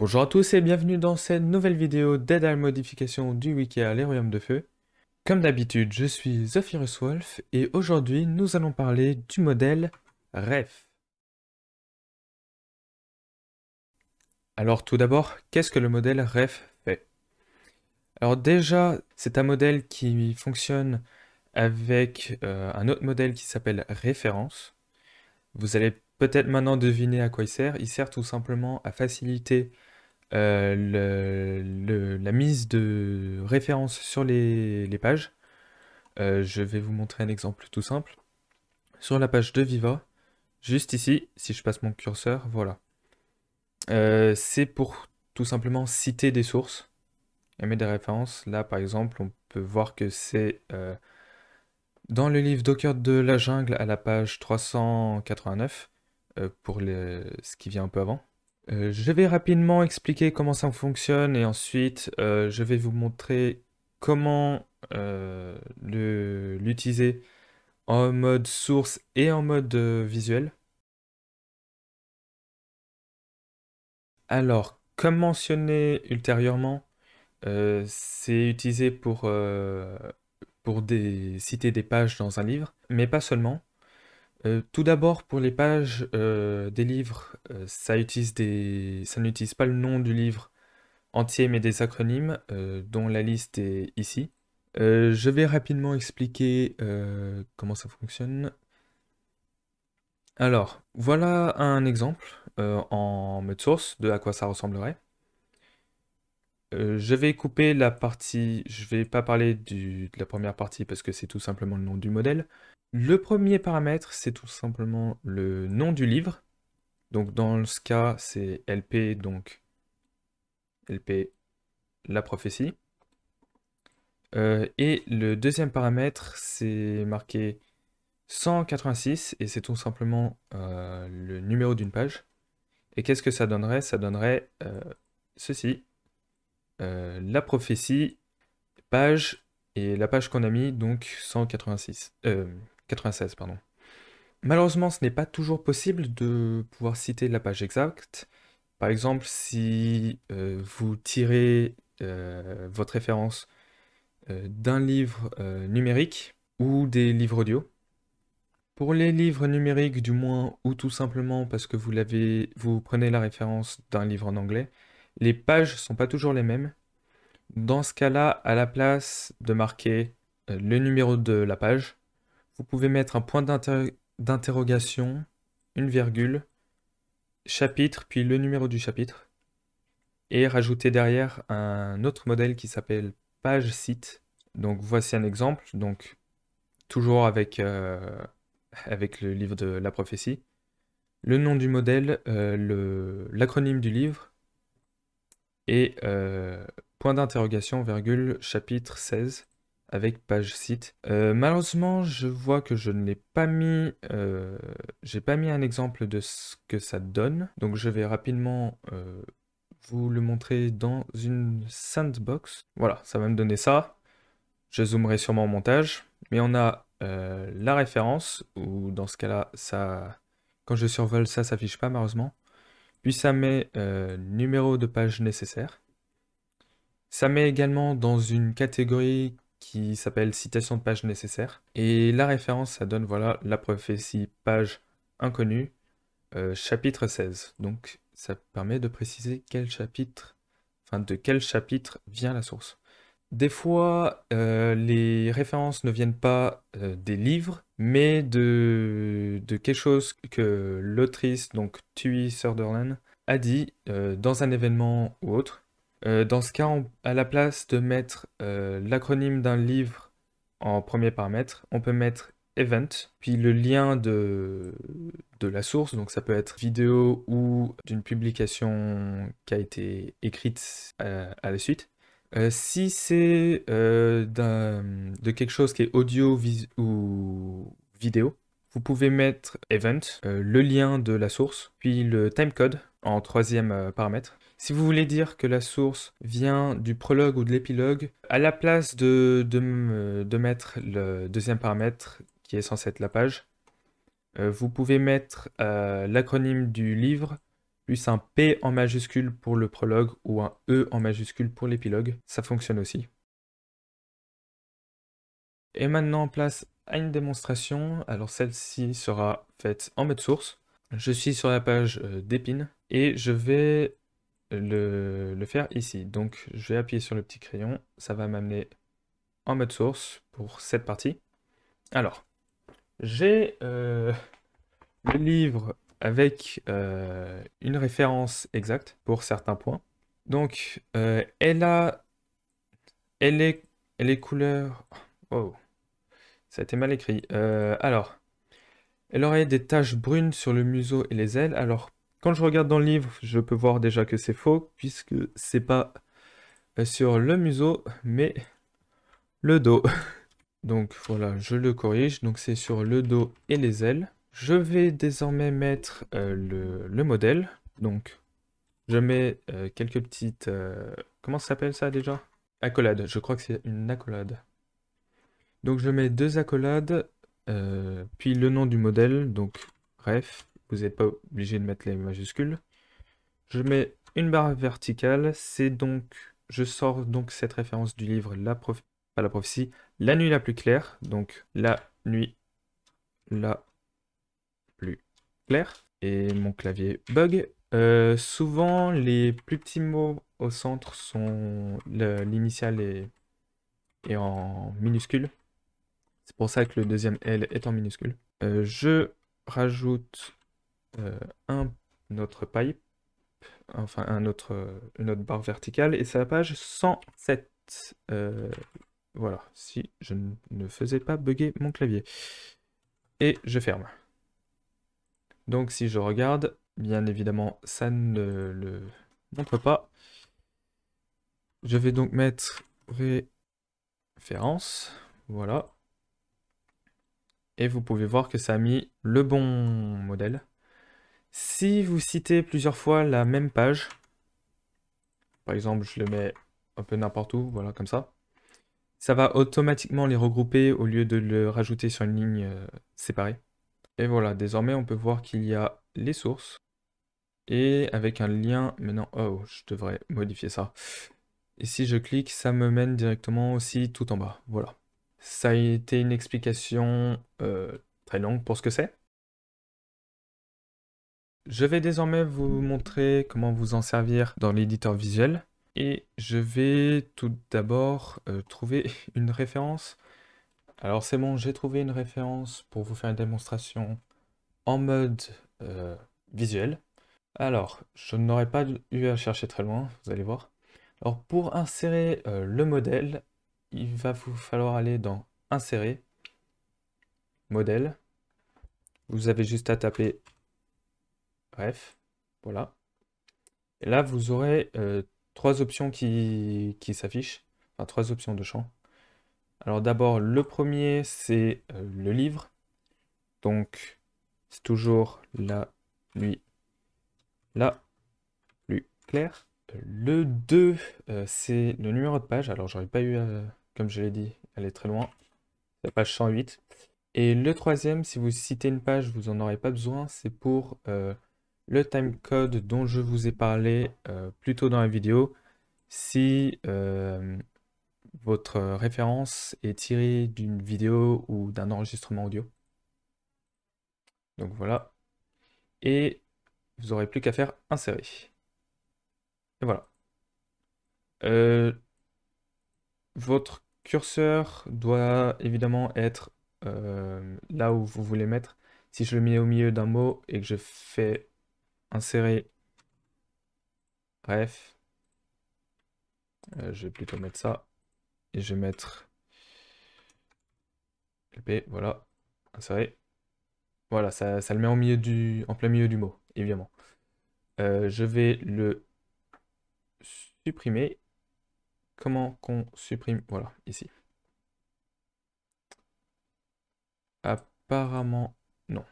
Bonjour à tous et bienvenue dans cette nouvelle vidéo d'aide à la modification du wiki Les Royaumes de Feu. Comme d'habitude, je suis Zephyrus Wolf et aujourd'hui nous allons parler du modèle REF. Alors tout d'abord, qu'est-ce que le modèle REF fait? Alors déjà, c'est un modèle qui fonctionne avec un autre modèle qui s'appelle référence. Vous allez peut-être maintenant deviner à quoi il sert. Il sert tout simplement à faciliter la mise de références sur les pages. Je vais vous montrer un exemple tout simple. Sur la page de Viva, juste ici, si je passe mon curseur, voilà. C'est pour tout simplement citer des sources et mettre des références. Là, par exemple, on peut voir que c'est dans le livre Docker de la jungle à la page 389, pour ce qui vient un peu avant. Je vais rapidement expliquer comment ça fonctionne et ensuite je vais vous montrer comment l'utiliser en mode source et en mode visuel. Alors, comme mentionné ultérieurement, c'est utilisé pour citer des pages dans un livre, mais pas seulement. Tout d'abord, pour les pages des livres, ça n'utilise pas le nom du livre entier, mais des acronymes, dont la liste est ici. Je vais rapidement expliquer comment ça fonctionne. Alors, voilà un exemple en mode source de à quoi ça ressemblerait. Je vais couper la partie, je vais pas parler de la première partie parce que c'est tout simplement le nom du modèle. Le premier paramètre, c'est tout simplement le nom du livre. Donc dans ce cas, c'est LP, donc LP, la prophétie. Et le deuxième paramètre, c'est marqué 186 et c'est tout simplement le numéro d'une page. Et qu'est-ce que ça donnerait? Ça donnerait ceci, la prophétie, page, et la page qu'on a mis, donc 186, 96, pardon. Malheureusement, ce n'est pas toujours possible de pouvoir citer la page exacte. Par exemple, si vous tirez votre référence d'un livre numérique ou des livres audio. Pour les livres numériques, du moins, ou tout simplement parce que vous prenez la référence d'un livre en anglais, les pages sont pas toujours les mêmes. Dans ce cas-là, à la place de marquer le numéro de la page, vous pouvez mettre un point d'interrogation, une virgule, chapitre, puis le numéro du chapitre, et rajouter derrière un autre modèle qui s'appelle page site. Donc voici un exemple, donc toujours avec le livre de la prophétie. Le nom du modèle, l'acronyme du livre, et point d'interrogation, virgule, chapitre 16, avec page site. Malheureusement, je vois que je ne l'ai pas mis, j'ai pas mis un exemple de ce que ça donne, donc je vais rapidement vous le montrer dans une sandbox. Voilà, ça va me donner ça. Je zoomerai sûrement au montage, mais on a la référence, ou dans ce cas-là, quand je survole ça s'affiche pas malheureusement. Puis ça met numéro de page nécessaire. Ça met également dans une catégorie qui s'appelle citation de page nécessaire. Et la référence, ça donne voilà la prophétie page inconnue, chapitre 16. Donc ça permet de préciser quel chapitre, enfin de quel chapitre vient la source. Des fois, les références ne viennent pas des livres, mais de quelque chose que l'autrice, donc Tui Sutherland, a dit dans un événement ou autre. Dans ce cas, à la place de mettre l'acronyme d'un livre en premier paramètre, on peut mettre event, puis le lien de la source, donc ça peut être vidéo ou d'une publication qui a été écrite à la suite. Si c'est de quelque chose qui est audio ou vidéo, vous pouvez mettre event, le lien de la source, puis le timecode en troisième paramètre. Si vous voulez dire que la source vient du prologue ou de l'épilogue, à la place de mettre le deuxième paramètre qui est censé être la page, vous pouvez mettre l'acronyme du livre, plus un P en majuscule pour le prologue ou un E en majuscule pour l'épilogue. Ça fonctionne aussi. Et maintenant, place à une démonstration. Alors celle-ci sera faite en mode source. Je suis sur la page d'Épine et je vais le faire ici. Donc je vais appuyer sur le petit crayon. Ça va m'amener en mode source pour cette partie. Alors, j'ai le livre avec une référence exacte pour certains points. Donc, elle est couleur. Oh, ça a été mal écrit. Alors, elle aurait des taches brunes sur le museau et les ailes. Alors, quand je regarde dans le livre, je peux voir déjà que c'est faux, puisque c'est pas sur le museau, mais le dos. Donc voilà, je le corrige. Donc c'est sur le dos et les ailes. Je vais désormais mettre le modèle. Donc je mets quelques petites... comment ça s'appelle ça déjà? Accolades. Je crois que c'est une accolade. Donc je mets deux accolades, puis le nom du modèle. Donc bref, vous n'êtes pas obligé de mettre les majuscules. Je mets une barre verticale. C'est donc... Je sors donc cette référence du livre, pas la prophétie, La nuit la plus claire. Donc la nuit la plus claire. Et mon clavier bug. Souvent, les plus petits mots au centre sont... L'initiale est en minuscule. C'est pour ça que le deuxième L est en minuscule. Je rajoute un autre pipe, enfin une autre barre verticale, et c'est la page 107. Voilà, si je ne faisais pas bugger mon clavier. Et je ferme. Donc si je regarde, bien évidemment, ça ne le montre pas. Je vais donc mettre référence, voilà. Et vous pouvez voir que ça a mis le bon modèle. Si vous citez plusieurs fois la même page, par exemple, je le mets un peu n'importe où, voilà, comme ça va automatiquement les regrouper au lieu de le rajouter sur une ligne séparée. Et voilà, désormais, on peut voir qu'il y a les sources. Et avec un lien, maintenant, oh, je devrais modifier ça. Et si je clique, ça me mène directement aussi tout en bas. Voilà. Ça a été une explication très longue pour ce que c'est. Je vais désormais vous montrer comment vous en servir dans l'éditeur visuel. Et je vais tout d'abord trouver une référence. Alors c'est bon, j'ai trouvé une référence pour vous faire une démonstration en mode visuel. Alors, je n'aurais pas eu à chercher très loin, vous allez voir. Alors pour insérer le modèle, il va vous falloir aller dans Insérer, Modèle. Vous avez juste à taper Bref, voilà. Et là, vous aurez trois options qui s'affichent, enfin trois options de champ. Alors d'abord, le premier, c'est le livre. Donc, c'est toujours la nuit la plus claire. Le 2, c'est le numéro de page. Alors, j'aurais pas eu, comme je l'ai dit, aller très loin. C'est la page 108. Et le troisième, si vous citez une page, vous n'en aurez pas besoin. C'est pour le timecode dont je vous ai parlé plus tôt dans la vidéo. Si votre référence est tirée d'une vidéo ou d'un enregistrement audio. Donc voilà. Et vous n'aurez plus qu'à faire insérer. Et voilà. Euh, Votre curseur doit évidemment être là où vous voulez mettre. Si je le mets au milieu d'un mot et que je fais insérer, bref, je vais plutôt mettre ça. Et je vais mettre LP, voilà, insérer. Voilà, ça le met en plein milieu du mot, évidemment. Je vais le supprimer. Comment qu'on supprime? Voilà, ici. Apparemment, non.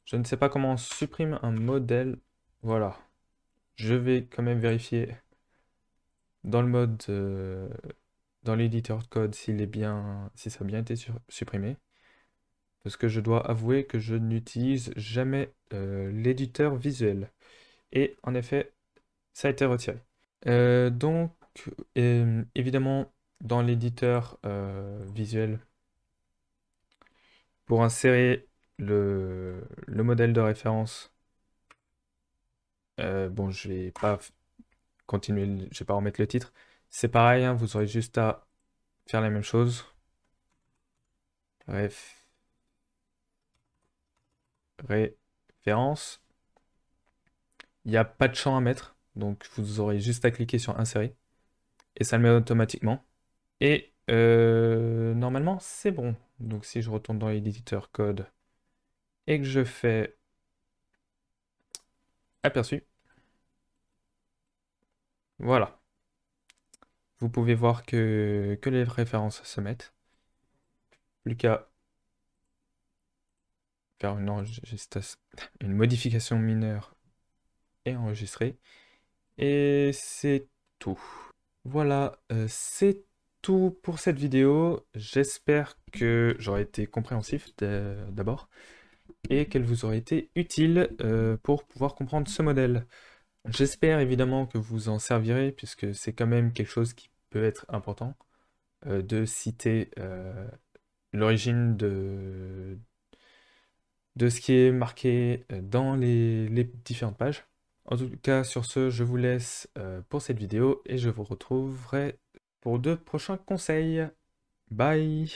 Je ne sais pas comment on supprime un modèle. Voilà. Je vais quand même vérifier dans le mode, dans l'éditeur de code si ça a bien été supprimé. parce que je dois avouer que je n'utilise jamais l'éditeur visuel. Et en effet, ça a été retiré. Donc, évidemment, dans l'éditeur visuel, pour insérer le modèle de référence, bon, je vais pas continuer, je vais pas remettre le titre. C'est pareil, hein, vous aurez juste à faire la même chose. Référence. Il n'y a pas de champ à mettre, donc vous aurez juste à cliquer sur insérer et ça le met automatiquement. Et normalement, c'est bon. Donc si je retourne dans l'éditeur code et que je fais aperçu, voilà. Vous pouvez voir que les références se mettent. Plus qu'à faire une modification mineure et enregistrer. Et c'est tout. Voilà, c'est tout pour cette vidéo. J'espère que j'aurai été compréhensif d'abord et qu'elle vous aurait été utile pour pouvoir comprendre ce modèle. J'espère évidemment que vous en servirez puisque c'est quand même quelque chose qui peut être important de citer l'origine de ce qui est marqué dans les différentes pages. En tout cas, sur ce, je vous laisse pour cette vidéo et je vous retrouverai pour de prochains conseils. Bye!